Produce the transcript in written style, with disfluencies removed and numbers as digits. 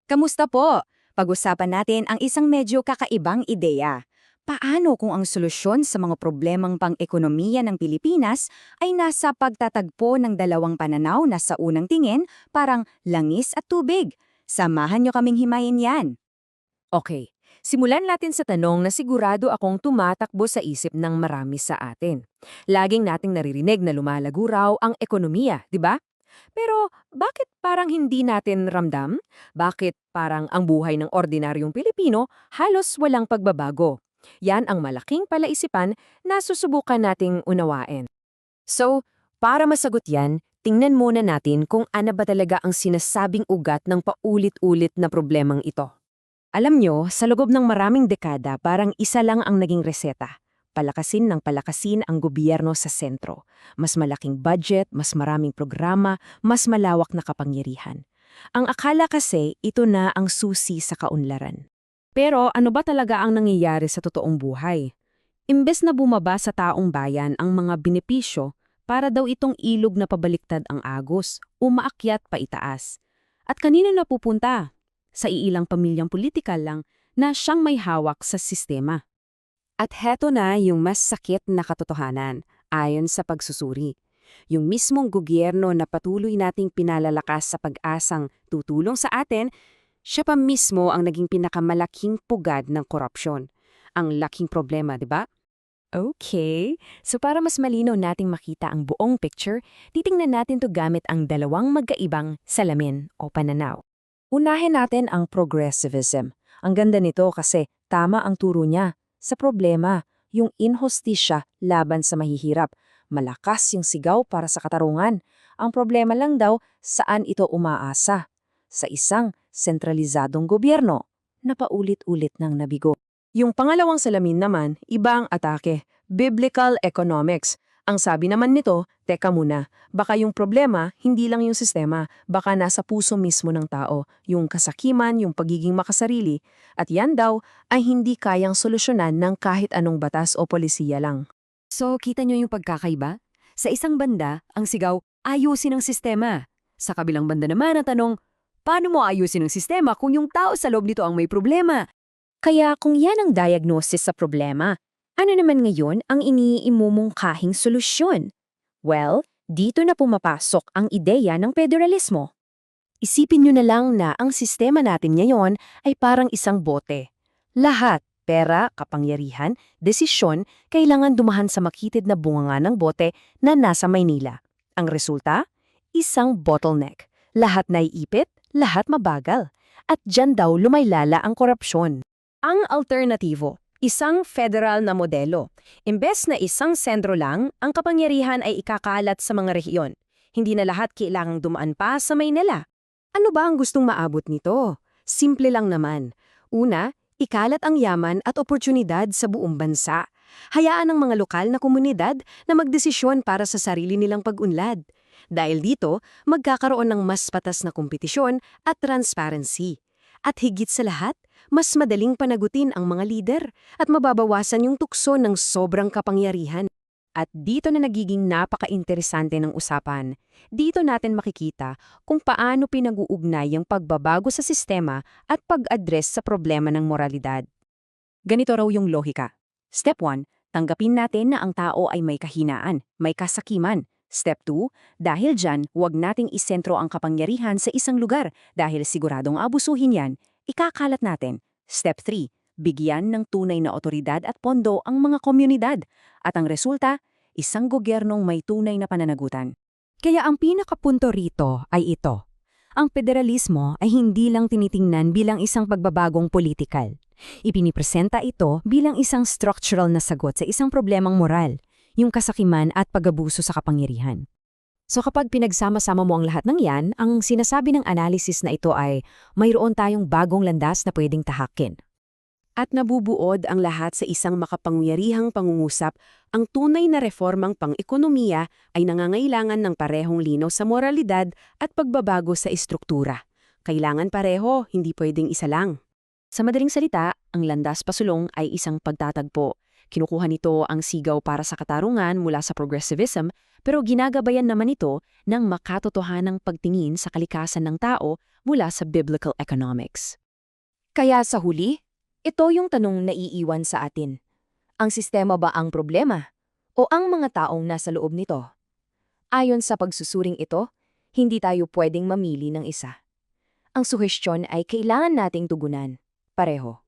Kamusta po? Pag-usapan natin ang isang medyo kakaibang ideya. Paano kung ang solusyon sa mga problemang pang-ekonomiya ng Pilipinas ay nasa pagtatagpo ng dalawang pananaw na sa unang tingin parang langis at tubig? Samahan niyo kaming himayin yan. Okay, simulan natin sa tanong na sigurado akong tumatakbo sa isip ng marami sa atin. Laging nating naririnig na lumalago raw ang ekonomiya, di ba? Pero bakit parang hindi natin ramdam? Bakit parang ang buhay ng ordinaryong Pilipino halos walang pagbabago? Yan ang malaking palaisipan na susubukan nating unawain. So, para masagot yan, tingnan muna natin kung ano ba talaga ang sinasabing ugat ng paulit-ulit na problemang ito. Alam nyo, sa loob ng maraming dekada, parang isa lang ang naging reseta. Palakasin ng palakasin ang gobyerno sa sentro. Mas malaking budget, mas maraming programa, mas malawak na kapangyarihan. Ang akala kasi, ito na ang susi sa kaunlaran. Pero ano ba talaga ang nangyayari sa totoong buhay? Imbes na bumaba sa taong bayan ang mga benepisyo, para daw itong ilog na pabaliktad ang agos, umaakyat pa itaas. At kanino napupunta? Sa iilang pamilyang politikal lang na siyang may hawak sa sistema. At heto na yung mas sakit na katotohanan, ayon sa pagsusuri. Yung mismong gobyerno na patuloy nating pinalalakas sa pag-asang tutulong sa atin, siya pa mismo ang naging pinakamalaking pugad ng korupsyon. Ang laking problema, di ba? Okay, so para mas malinaw nating makita ang buong picture, titingnan natin to gamit ang dalawang magkaibang salamin o pananaw. Unahin natin ang progressivism. Ang ganda nito kasi tama ang turo niya. Sa problema, yung inhostisya laban sa mahihirap. Malakas yung sigaw para sa katarungan. Ang problema lang daw, saan ito umaasa? Sa isang sentralizadong gobyerno na paulit-ulit ng nabigo. Yung pangalawang salamin naman, iba ang atake. Biblical economics. Ang sabi naman nito, teka muna, baka yung problema, hindi lang yung sistema, baka nasa puso mismo ng tao, yung kasakiman, yung pagiging makasarili, at yan daw ay hindi kayang solusyonan ng kahit anong batas o polisiya lang. So, kita nyo yung pagkakaiba? Sa isang banda, ang sigaw, ayusin ang sistema. Sa kabilang banda naman ang tanong, paano mo ayusin ang sistema kung yung tao sa loob nito ang may problema? Kaya kung yan ang diagnosis sa problema, ano naman ngayon ang iniimumungkahing solusyon? Well, dito na pumapasok ang ideya ng federalismo. Isipin nyo na lang na ang sistema natin ngayon ay parang isang bote. Lahat, pera, kapangyarihan, desisyon, kailangan dumahan sa makitid na bunganga ng bote na nasa Maynila. Ang resulta? Isang bottleneck. Lahat naiipit, lahat mabagal. At dyan daw lumaylala ang korupsyon. Ang alternatibo, isang federal na modelo. Imbes na isang sentro lang, ang kapangyarihan ay ikakalat sa mga rehiyon. Hindi na lahat kailangang dumaan pa sa Maynila. Ano ba ang gustong maabot nito? Simple lang naman. Una, ikalat ang yaman at oportunidad sa buong bansa. Hayaan ang mga lokal na komunidad na magdesisyon para sa sarili nilang pag-unlad. Dahil dito, magkakaroon ng mas patas na kompetisyon at transparency. At higit sa lahat, mas madaling panagutin ang mga lider at mababawasan yung tukso ng sobrang kapangyarihan. At dito na nagiging napaka-interesante ng usapan. Dito natin makikita kung paano pinag-uugnay ang pagbabago sa sistema at pag-address sa problema ng moralidad. Ganito raw yung lohika. Step 1, tanggapin natin na ang tao ay may kahinaan, may kasakiman. Step 2, dahil dyan, huwag nating isentro ang kapangyarihan sa isang lugar dahil siguradong abusuhin yan, ikakalat natin. Step 3, bigyan ng tunay na otoridad at pondo ang mga komunidad. At ang resulta, isang gobyernong may tunay na pananagutan. Kaya ang pinakapunto rito ay ito. Ang federalismo ay hindi lang tinitingnan bilang isang pagbabagong politikal. Ipinipresenta ito bilang isang structural na sagot sa isang problemang moral, yung kasakiman at pag-abuso sa kapangyarihan. So kapag pinagsama-sama mo ang lahat ng yan, ang sinasabi ng analysis na ito ay mayroon tayong bagong landas na pwedeng tahakin. At nabubuod ang lahat sa isang makapangyarihang pangungusap, ang tunay na reformang pang-ekonomiya ay nangangailangan ng parehong linaw sa moralidad at pagbabago sa estruktura. Kailangan pareho, hindi pwedeng isa lang. Sa madaling salita, ang landas pasulong ay isang pagtatagpo. Kinukuha nito ang sigaw para sa katarungan mula sa progressivism, pero ginagabayan naman ito ng makatotohanang pagtingin sa kalikasan ng tao mula sa biblical economics. Kaya sa huli, ito yung tanong na iiwan sa atin. Ang sistema ba ang problema? O ang mga taong nasa loob nito? Ayon sa pagsusuring ito, hindi tayo pwedeng mamili ng isa. Ang suhestyon ay kailangan nating tugunan, pareho.